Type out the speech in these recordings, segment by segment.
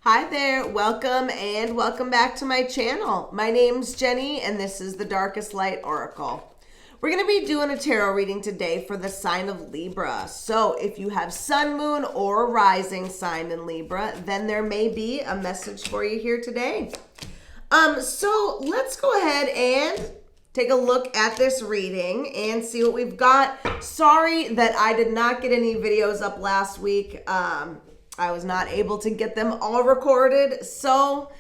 Hi there, welcome and welcome back to my channel. My name's Jenny and this is the Darkest Light Oracle. We're going to be doing a tarot reading today for the sign of Libra. So if you have sun, moon, or rising sign in Libra, then there may be a message for you here today. So let's go ahead and take a look at this reading and see what we've got. Sorry that I did not get any videos up last week. I was not able to get them all recorded, so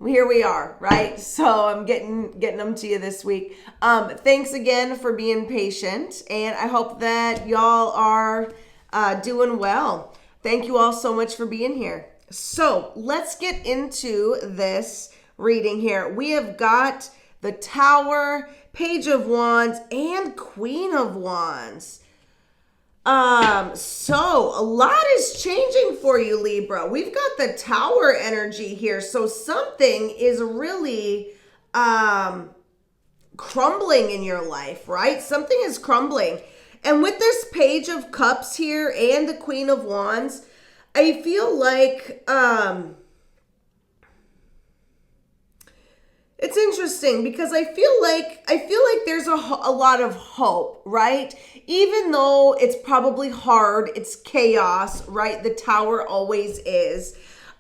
here we are, right? So I'm getting them to you this week. Thanks again for being patient, and I hope that y'all are doing well. Thank you all so much for being here. So let's get into this reading here. We have got the Tower, Page of Wands, and Queen of Wands. So a lot is changing for you, Libra. We've got the Tower energy here. So something is really, crumbling in your life, right? Something is crumbling. And with this Page of Cups here and the Queen of Wands, I feel like, it's interesting because I feel like there's a lot of hope, right? Even though it's probably hard, it's chaos, right? The Tower always is.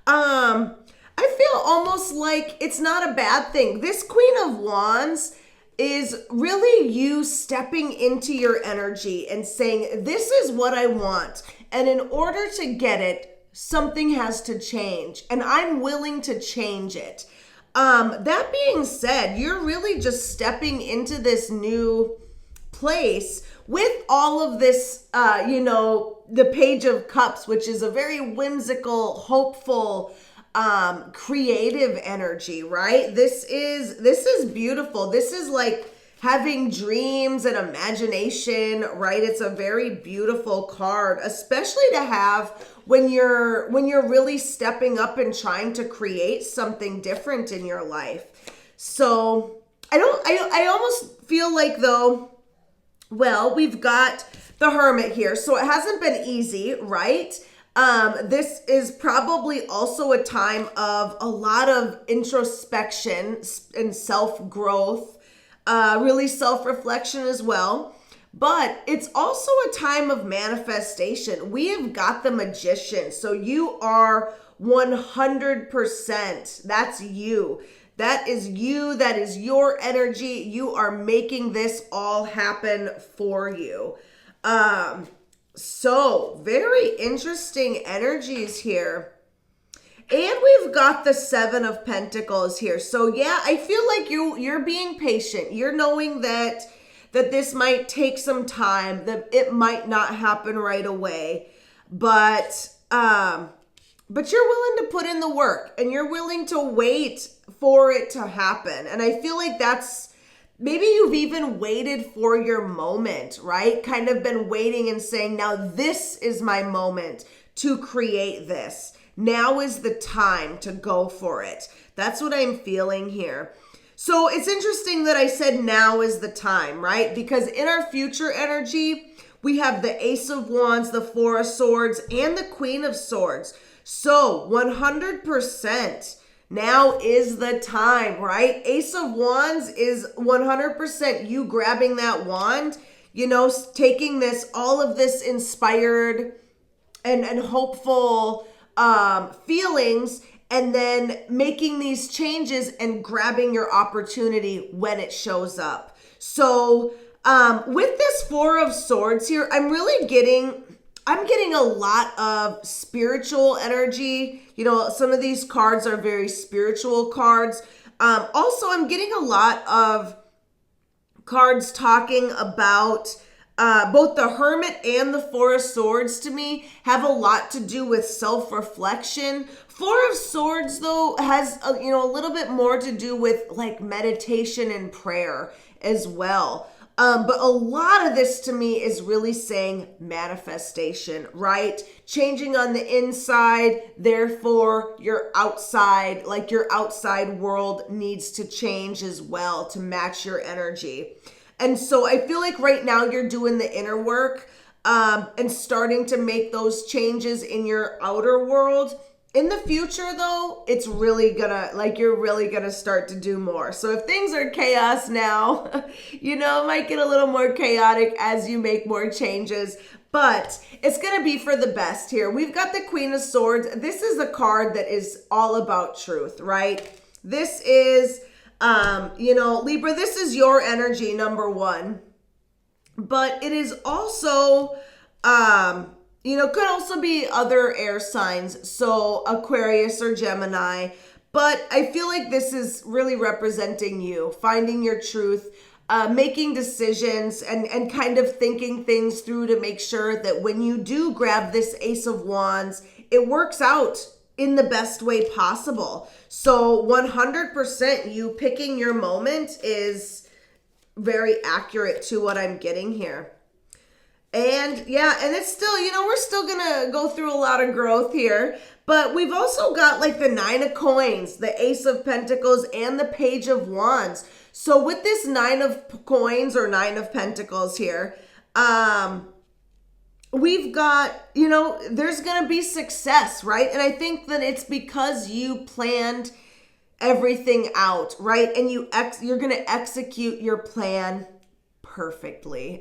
I feel almost like it's not a bad thing. This Queen of Wands is really you stepping into your energy and saying, this is what I want. And in order to get it, something has to change. And I'm willing to change it. That being said, you're really just stepping into this new place with all of this, the Page of Cups, which is a very whimsical, hopeful, creative energy, right? This is beautiful. This is like having dreams and imagination, right? It's a very beautiful card, especially to have when you're really stepping up and trying to create something different in your life. So I almost feel like though, well, we've got the Hermit here. So it hasn't been easy, right? This is probably also a time of a lot of introspection and self-growth, really self-reflection as well. But it's also a time of manifestation. We have got the Magician. So you are 100%. That's you. That is you. That is your energy. You are making this all happen for you. So very interesting energies here. And we've got the Seven of Pentacles here. So yeah, I feel like you're being patient. You're knowing that this might take some time, that it might not happen right away, but you're willing to put in the work and you're willing to wait for it to happen. And I feel like that's, maybe you've even waited for your moment, right? Kind of been waiting and saying, now this is my moment to create this. Now is the time to go for it. That's what I'm feeling here. So it's interesting that I said now is the time, right? Because in our future energy, we have the Ace of Wands, the Four of Swords, and the Queen of Swords. So 100% now is the time, right? Ace of Wands is 100% you grabbing that wand, taking this, all of this inspired and hopeful feelings, and then making these changes and grabbing your opportunity when it shows up. So with this Four of Swords here, I'm getting a lot of spiritual energy. Some of these cards are very spiritual cards. Also, I'm getting a lot of cards talking about both the Hermit and the Four of Swords to me have a lot to do with self-reflection. Four of Swords, though, has a little bit more to do with like meditation and prayer as well. But a lot of this to me is really saying manifestation, right? Changing on the inside, therefore your outside world needs to change as well to match your energy. And so I feel like right now you're doing the inner work and starting to make those changes in your outer world. In the future, though, it's really gonna, like, you're really gonna start to do more. So if things are chaos now, you know, it might get a little more chaotic as you make more changes, but it's gonna be for the best here. We've got the Queen of Swords. This is a card that is all about truth, right? This is, you know, Libra, this is your energy, number one. But it is also, you know, could also be other air signs, so Aquarius or Gemini. But I feel like this is really representing you, finding your truth, making decisions, and kind of thinking things through to make sure that when you do grab this Ace of Wands, it works out in the best way possible. So 100% you picking your moment is very accurate to what I'm getting here. And yeah, and it's still, you know, we're still gonna go through a lot of growth here, but we've also got like the Nine of Coins, the Ace of Pentacles, and the Page of Wands. So with this Nine of Coins or Nine of Pentacles here, we've got, you know, there's gonna be success, right? And I think that it's because you planned everything out, right? And you're gonna execute your plan perfectly.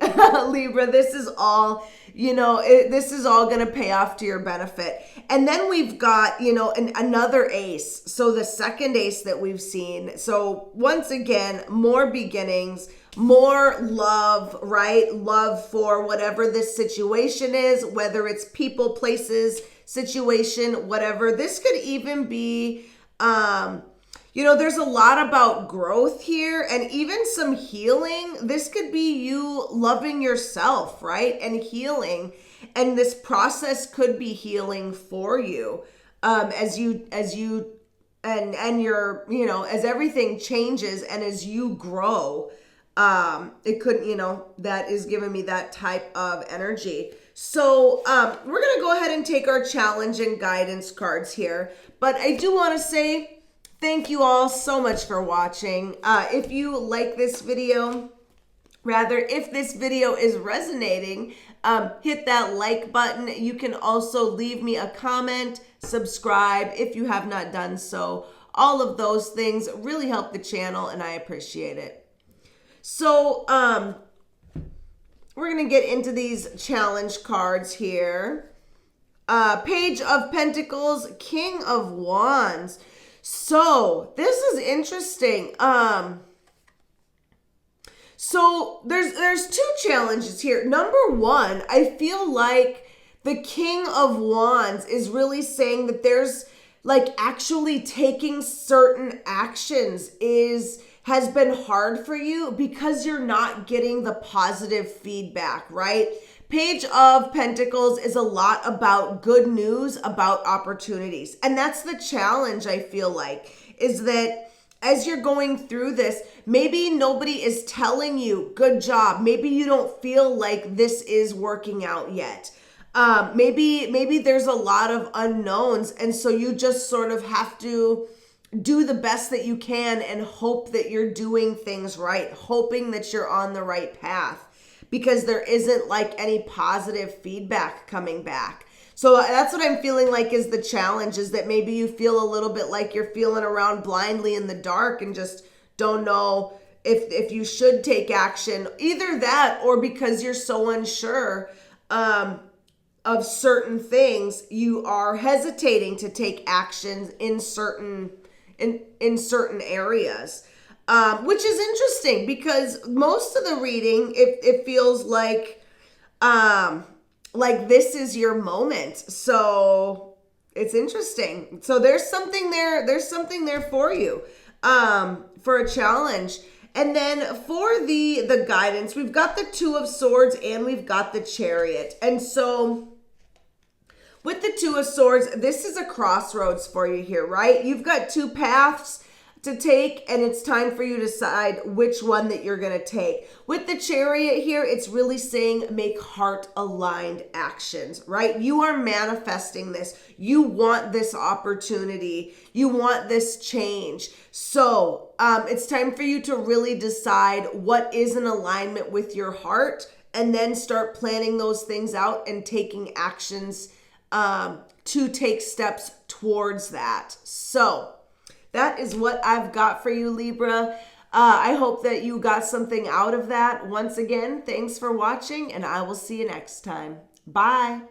Libra, this is all, you know, this is all going to pay off to your benefit. And then we've got, you know, another ace. So the second ace that we've seen. So once again, more beginnings, more love, right? Love for whatever this situation is, whether it's people, places, situation, whatever. This could even be, you know, there's a lot about growth here and even some healing. This could be you loving yourself, right? And healing. And this process could be healing for you as you and your, you know, as everything changes and as you grow. It could, you know, that is giving me that type of energy. So we're going to go ahead and take our challenge and guidance cards here. But I do want to say, thank you all so much for watching. If you like this video, if this video is resonating, hit that like button. You can also leave me a comment, subscribe if you have not done so. All of those things really help the channel and I appreciate it. So we're going to get into these challenge cards here. Page of Pentacles, King of Wands. So this is interesting. So there's two challenges here. Number one, I feel like the King of Wands is really saying that there's like actually taking certain actions has been hard for you because you're not getting the positive feedback, right? Page of Pentacles is a lot about good news, about opportunities. And that's the challenge, I feel like, is that as you're going through this, maybe nobody is telling you, good job. Maybe you don't feel like this is working out yet. Maybe there's a lot of unknowns. And so you just sort of have to do the best that you can and hope that you're doing things right, hoping that you're on the right path, because there isn't like any positive feedback coming back. So that's what I'm feeling like is the challenge, is that maybe you feel a little bit like you're feeling around blindly in the dark and just don't know if you should take action. Either that, or because you're so unsure of certain things, you are hesitating to take actions in certain areas. Which is interesting because most of the reading, it feels like this is your moment. So it's interesting. So there's something there. There's something there for you, for a challenge. And then for the guidance, we've got the Two of Swords and we've got the Chariot. And so with the Two of Swords, this is a crossroads for you here, right? You've got two paths to take, and it's time for you to decide which one that you're going to take. With the Chariot here, it's really saying make heart-aligned actions, right? You are manifesting this. You want this opportunity. You want this change. So it's time for you to really decide what is in alignment with your heart, and then start planning those things out and taking actions to take steps towards that. So that is what I've got for you, Libra. I hope that you got something out of that. Once again, thanks for watching, and I will see you next time. Bye.